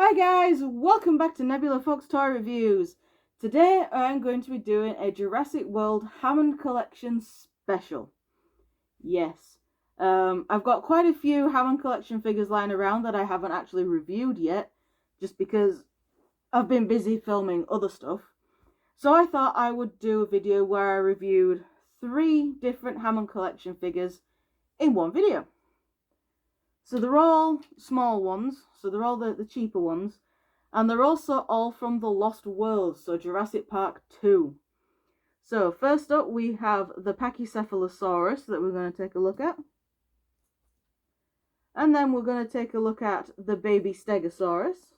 Hi guys, welcome back to Nebula Fox Toy Reviews. Today I'm going to be doing a Jurassic World Hammond Collection special. Yes, I've got quite a few Hammond Collection figures lying around that I haven't actually reviewed yet, just because I've been busy filming other stuff. So I thought I would do a video where I reviewed 3 different Hammond Collection figures in one video. So they're all small ones, so they're all the cheaper ones. And they're also all from the Lost World, so Jurassic Park 2. So first up we have the Pachycephalosaurus that we're going to take a look at. And then we're going to take a look at the baby Stegosaurus.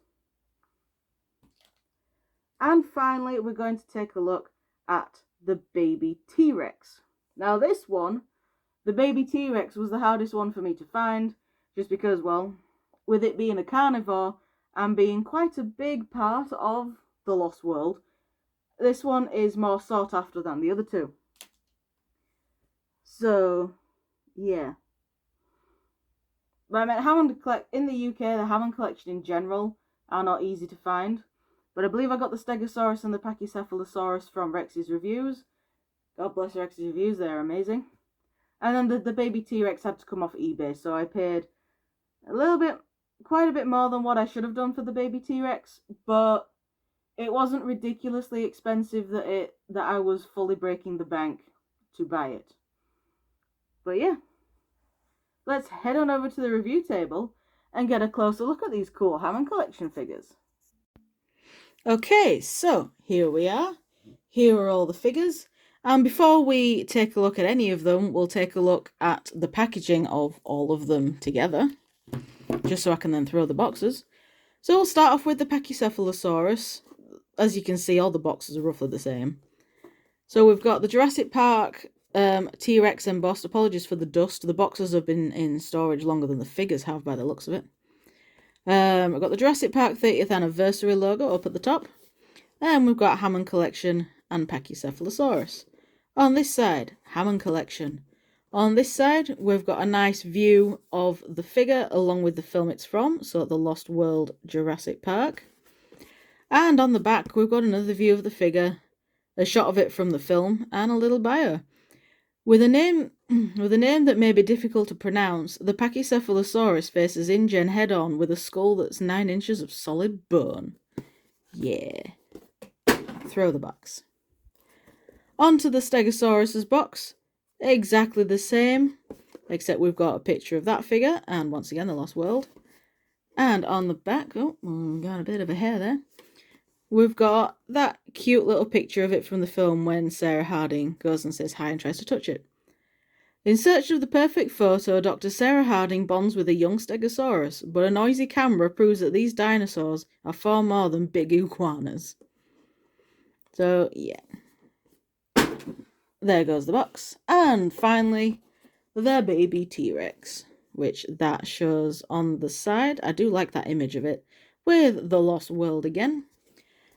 And finally we're going to take a look at the baby T.rex. Now this one, the baby T.rex, was the hardest one for me to find, just because, well, with it being a carnivore and being quite a big part of the Lost World, this one is more sought after than the other two. So, yeah. But I mean, in the UK, the Hammond collection in general are not easy to find. But I believe I got the Stegosaurus and the Pachycephalosaurus from Rex's Reviews. God bless Rex's Reviews, they're amazing. And then the baby T.rex had to come off eBay, so I paid quite a bit more than what I should have done for the baby T.rex, but it wasn't ridiculously expensive that I was fully breaking the bank to buy it. But yeah, let's head on over to the review table and get a closer look at these cool Hammond collection figures. Okay, so here we are. Here are all the figures. And before we take a look at any of them, we'll take a look at the packaging of all of them together, just so I can then throw the boxes. So we'll start off with the Pachycephalosaurus. As you can see, all the boxes are roughly the same. So we've got the Jurassic Park T.rex embossed. Apologies for the dust. The boxes have been in storage longer than the figures have by the looks of it. We've got the Jurassic Park 30th anniversary logo up at the top. And we've got Hammond Collection and Pachycephalosaurus. On this side, Hammond Collection. On this side, we've got a nice view of the figure along with the film it's from, so the Lost World Jurassic Park. And on the back, we've got another view of the figure, a shot of it from the film, and a little bio. With a name that may be difficult to pronounce, the Pachycephalosaurus faces InGen head-on with a skull that's 9 inches of solid bone. Yeah. Throw the box. Onto the Stegosaurus's box. Exactly the same, except we've got a picture of that figure, and once again the Lost World. And on the back, oh, we've got a bit of a hair there. We've got that cute little picture of it from the film when Sarah Harding goes and says hi and tries to touch it. In search of the perfect photo, Dr. Sarah Harding bonds with a young Stegosaurus, but a noisy camera proves that these dinosaurs are far more than big iguanas. So, yeah. There goes the box. And finally, the baby T.rex, which that shows on the side. I do like that image of it, with the Lost World again.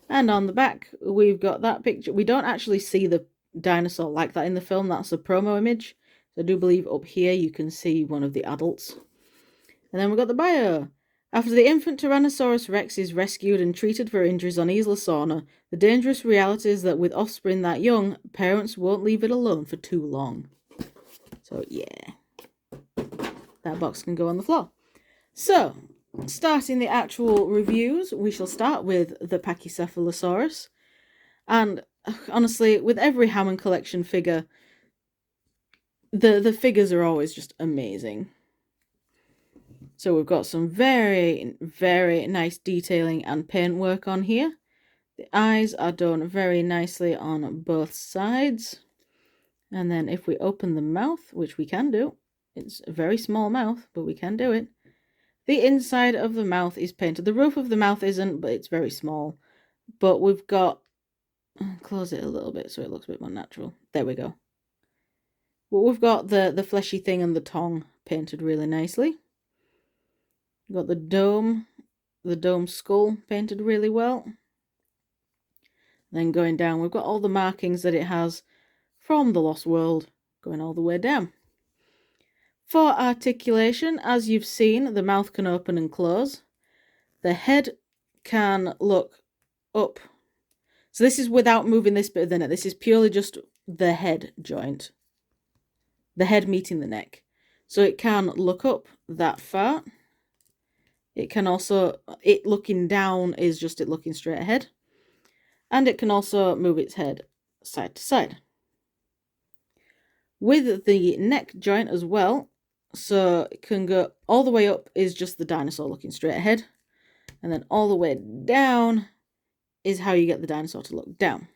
And on the back, we've got that picture. We don't actually see the dinosaur like that in the film. That's a promo image. So I do believe up here you can see one of the adults. And then we've got the bio. After the infant Tyrannosaurus Rex is rescued and treated for injuries on Isla Sorna, the dangerous reality is that with offspring that young, parents won't leave it alone for too long. So yeah, that box can go on the floor. So, starting the actual reviews, we shall start with the Pachycephalosaurus. And honestly, with every Hammond collection figure, the figures are always just amazing. So we've got some very, very nice detailing and paintwork on here. The eyes are done very nicely on both sides. And then if we open the mouth, which we can do, it's a very small mouth, but we can do it. The inside of the mouth is painted. The roof of the mouth isn't, but it's very small. But we've got... close it a little bit so it looks a bit more natural. There we go. But we've got the fleshy thing and the tongue painted really nicely. We've got the dome skull painted really well. Then going down, we've got all the markings that it has from the Lost World going all the way down. For articulation, as you've seen, the mouth can open and close. The head can look up. So this is without moving this bit of the neck. This is purely just the head joint. The head meeting the neck. So it can look up that far. It can also, it looking down is just it looking straight ahead. And it can also move its head side to side. With the neck joint as well, so it can go all the way up is just the dinosaur looking straight ahead. And then all the way down is how you get the dinosaur to look down.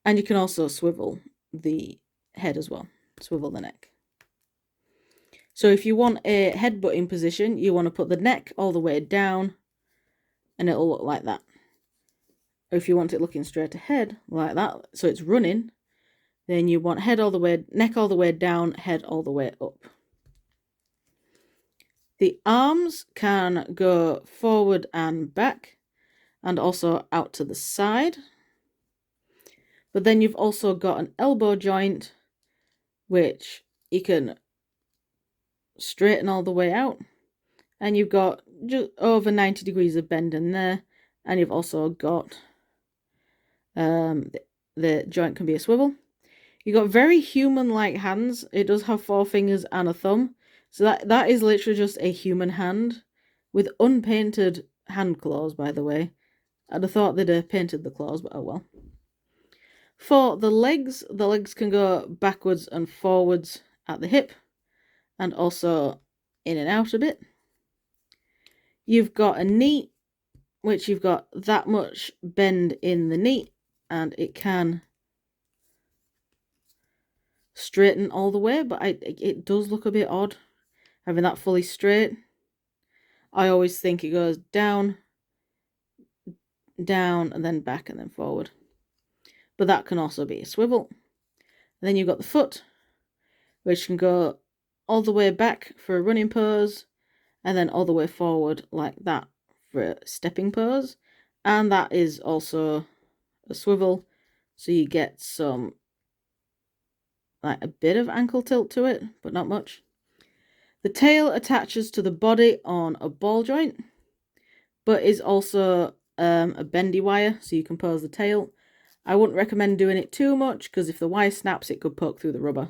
And you can also swivel the head as well, swivel the neck. So if you want a headbutting position, you want to put the neck all the way down and it'll look like that. Or if you want it looking straight ahead like that, so it's running, then you want head all the way, neck all the way down, head all the way up. The arms can go forward and back and also out to the side. But then you've also got an elbow joint, which you can straighten all the way out. And you've got just over 90 degrees of bend in there. And you've also got the joint can be a swivel. You've got very human-like hands. It does have 4 fingers and a thumb. So that is literally just a human hand with unpainted hand claws, by the way. I'd have thought they'd have painted the claws, but oh well. For the legs can go backwards and forwards at the hip and also in and out a bit. You've got a knee, which you've got that much bend in the knee and it can straighten all the way, but it does look a bit odd having that fully straight. I always think it goes down, down, and then back and then forward. But that can also be a swivel. And then you've got the foot, which can go all the way back for a running pose, and then all the way forward like that for a stepping pose. And that is also a swivel, so you get some, like a bit of ankle tilt to it, but not much. The tail attaches to the body on a ball joint, but is also a bendy wire, so you can pose the tail. I wouldn't recommend doing it too much, because if the wire snaps, it could poke through the rubber.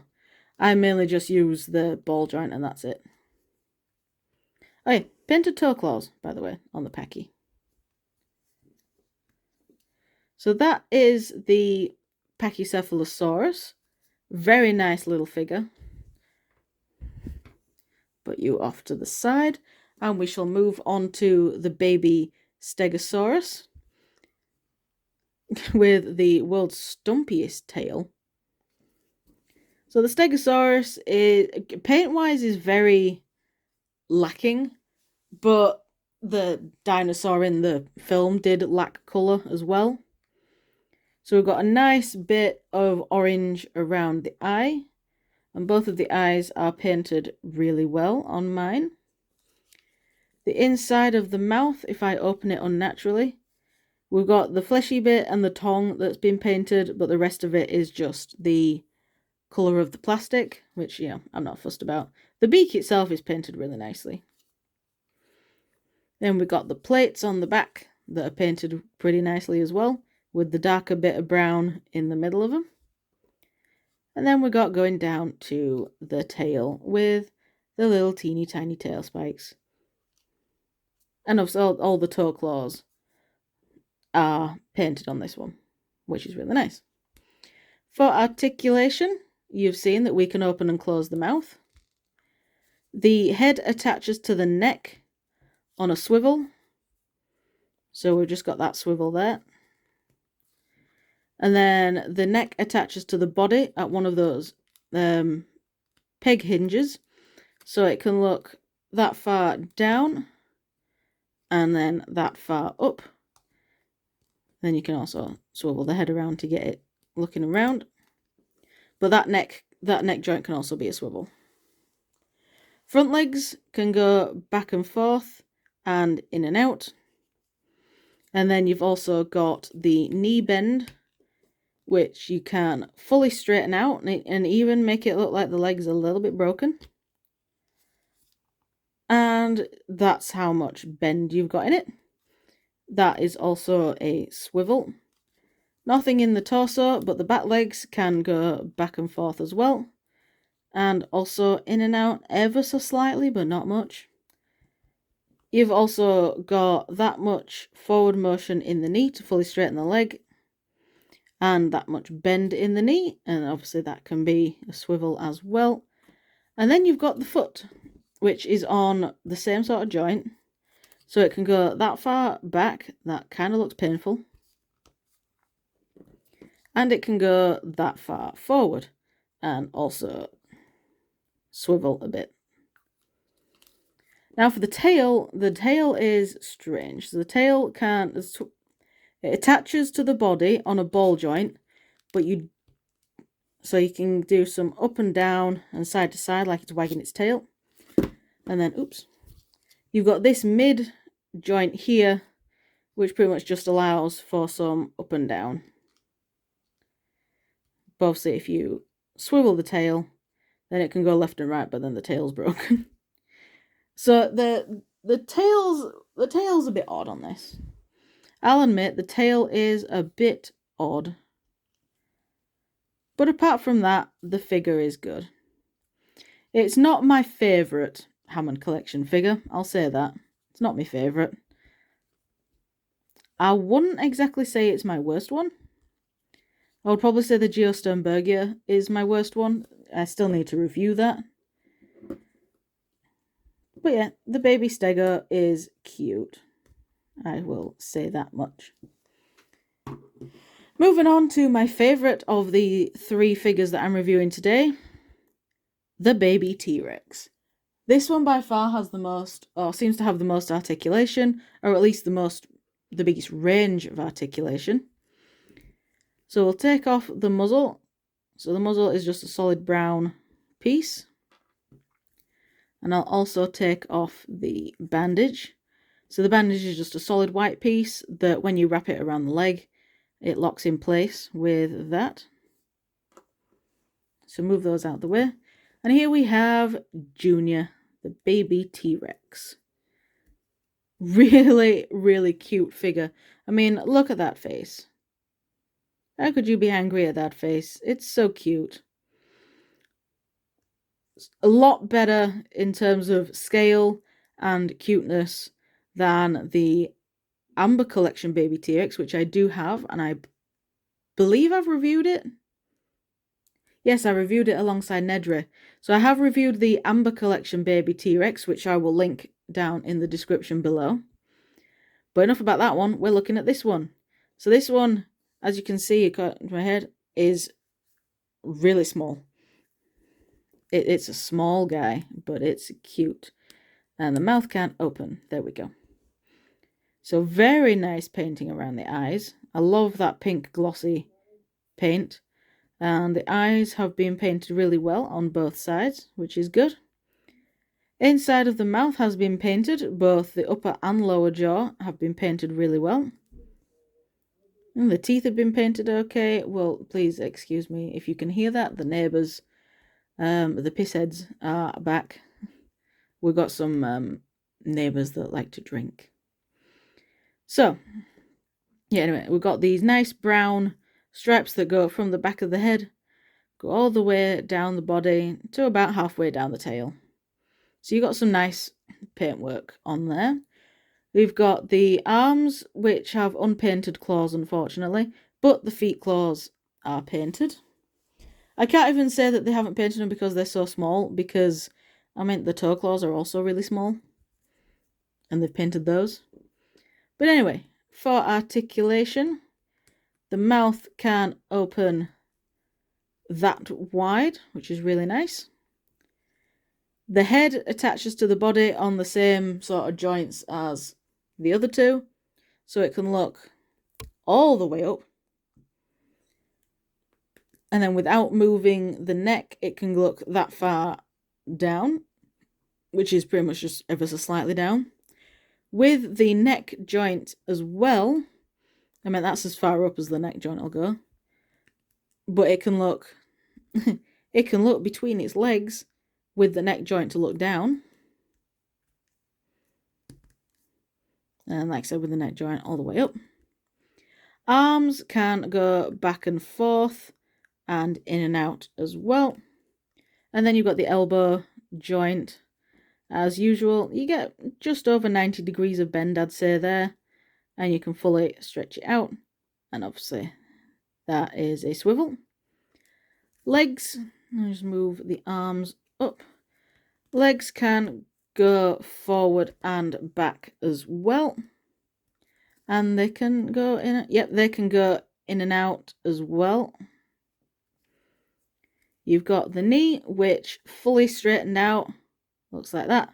I mainly just use the ball joint, and that's it. Oh yeah, painted toe claws, by the way, on the Pachy. So that is the Pachycephalosaurus. Very nice little figure. Put you off to the side, and we shall move on to the baby Stegosaurus with the world's stumpiest tail. So the Stegosaurus is, paint-wise, is very lacking, but the dinosaur in the film did lack colour as well. So we've got a nice bit of orange around the eye, and both of the eyes are painted really well on mine. The inside of the mouth, if I open it unnaturally, we've got the fleshy bit and the tongue that's been painted, but the rest of it is just the colour of the plastic, which, yeah, I'm not fussed about. The beak itself is painted really nicely. Then we've got the plates on the back that are painted pretty nicely as well, with the darker bit of brown in the middle of them. And then we got going down to the tail with the little teeny tiny tail spikes. And obviously all the toe claws are painted on this one, which is really nice. For articulation, you've seen that we can open and close the mouth. The head attaches to the neck on a swivel. So we've just got that swivel there. And then the neck attaches to the body at one of those peg hinges. So it can look that far down and then that far up. Then you can also swivel the head around to get it looking around. But that neck joint can also be a swivel. Front legs can go back and forth and in and out. And then you've also got the knee bend, which you can fully straighten out and even make it look like the leg's a little bit broken. And that's how much bend you've got in it. That is also a swivel. Nothing in the torso, but the back legs can go back and forth as well. And also in and out ever so slightly, but not much. You've also got that much forward motion in the knee to fully straighten the leg, and that much bend in the knee, and obviously that can be a swivel as well. And then you've got the foot, which is on the same sort of joint, so it can go that far back, that kind of looks painful, and it can go that far forward and also swivel a bit. Now for the tail is strange. So the tail it attaches to the body on a ball joint, but so you can do some up and down and side to side like it's wagging its tail. And then, oops, you've got this mid joint here, which pretty much just allows for some up and down. But obviously if you swivel the tail, then it can go left and right, but then the tail's broken. So the tail's a bit odd on this. I'll admit the tail is a bit odd. But apart from that, the figure is good. It's not my favourite Hammond collection figure, I'll say that. It's not my favourite. I wouldn't exactly say it's my worst one. I would probably say the Geosternbergia is my worst one. I still need to review that. But yeah, the baby Stego is cute. I will say that much. Moving on to my favourite of the 3 figures that I'm reviewing today, the baby T.rex. This one by far has the most, or seems to have the most articulation, or at least the biggest range of articulation. So we'll take off the muzzle. So the muzzle is just a solid brown piece. And I'll also take off the bandage. So the bandage is just a solid white piece that when you wrap it around the leg, it locks in place with that. So move those out of the way. And here we have Junior, the baby T.rex. Really, really cute figure. I mean, look at that face. How could you be angry at that face? It's so cute. A lot better in terms of scale and cuteness than the Amber Collection Baby T.rex, which I do have, and I believe I've reviewed it. Yes, I reviewed it alongside Nedre. So I have reviewed the Amber Collection Baby T.rex, which I will link down in the description below. But enough about that one, we're looking at this one. So this one, as you can see, it got into my head, is really small. It's a small guy, but it's cute. And the mouth can't open. There we go. So very nice painting around the eyes. I love that pink glossy paint. And the eyes have been painted really well on both sides, which is good. Inside of the mouth has been painted. Both the upper and lower jaw have been painted really well. And the teeth have been painted okay. Well, please excuse me if you can hear that. The neighbours, the pissheads are back. We've got some neighbours that like to drink. So, yeah, anyway, we've got these nice brown stripes that go from the back of the head, go all the way down the body to about halfway down the tail. So you've got some nice paintwork on there. We've got the arms, which have unpainted claws, unfortunately, but the feet claws are painted. I can't even say that they haven't painted them because they're so small, because, I mean, the toe claws are also really small, and they've painted those. But anyway, for articulation, the mouth can open that wide, which is really nice. The head attaches to the body on the same sort of joints as the other two, so it can look all the way up. And then without moving the neck, it can look that far down, which is pretty much just ever so slightly down. With the neck joint as well, I mean, that's as far up as the neck joint will go. But it can look, it can look between its legs with the neck joint to look down. And like I said, with the neck joint all the way up. Arms can go back and forth and in and out as well. And then you've got the elbow joint. As usual, you get just over 90 degrees of bend, I'd say there. And you can fully stretch it out. And obviously, that is a swivel. Legs, I'll just move the arms up. Legs can go forward and back as well. And they can go in, they can go in and out as well. You've got the knee, which fully straightened out, looks like that.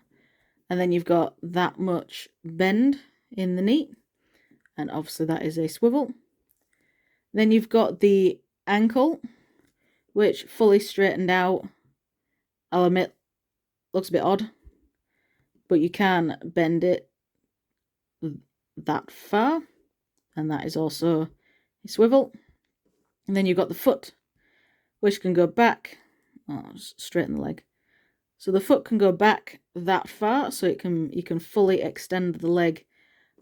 And then you've got that much bend in the knee. And obviously that is a swivel. Then you've got the ankle, which fully straightened out. I'll admit, looks a bit odd, but you can bend it that far, and that is also a swivel. And then you've got the foot, which can go back. I'll just straighten the leg. So the foot can go back that far, so you can fully extend the leg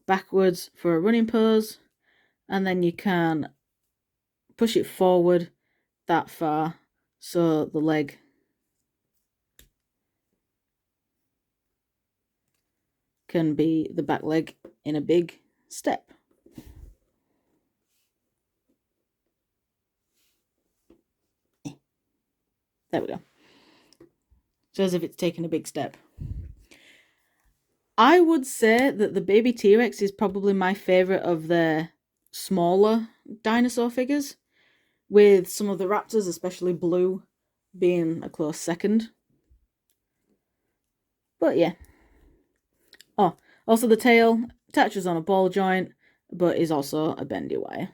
backwards for a running pose, and then you can push it forward that far, so the leg can be the back leg in a big step. There we go. So as if it's taken a big step. I would say that the baby T-Rex is probably my favourite of the smaller dinosaur figures, with some of the raptors, especially Blue, being a close second. But yeah. Oh, also the tail attaches on a ball joint, but is also a bendy wire,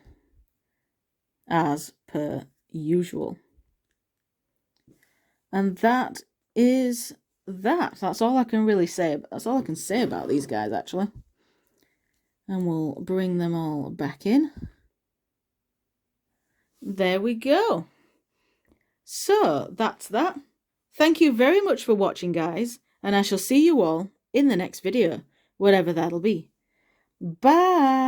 as per usual. And that is that. That's all I can really say. That's all I can say about these guys, actually. And we'll bring them all back in. There we go. So that's that. Thank you very much for watching, guys, and I shall see you all in the next video, whatever that'll be. Bye!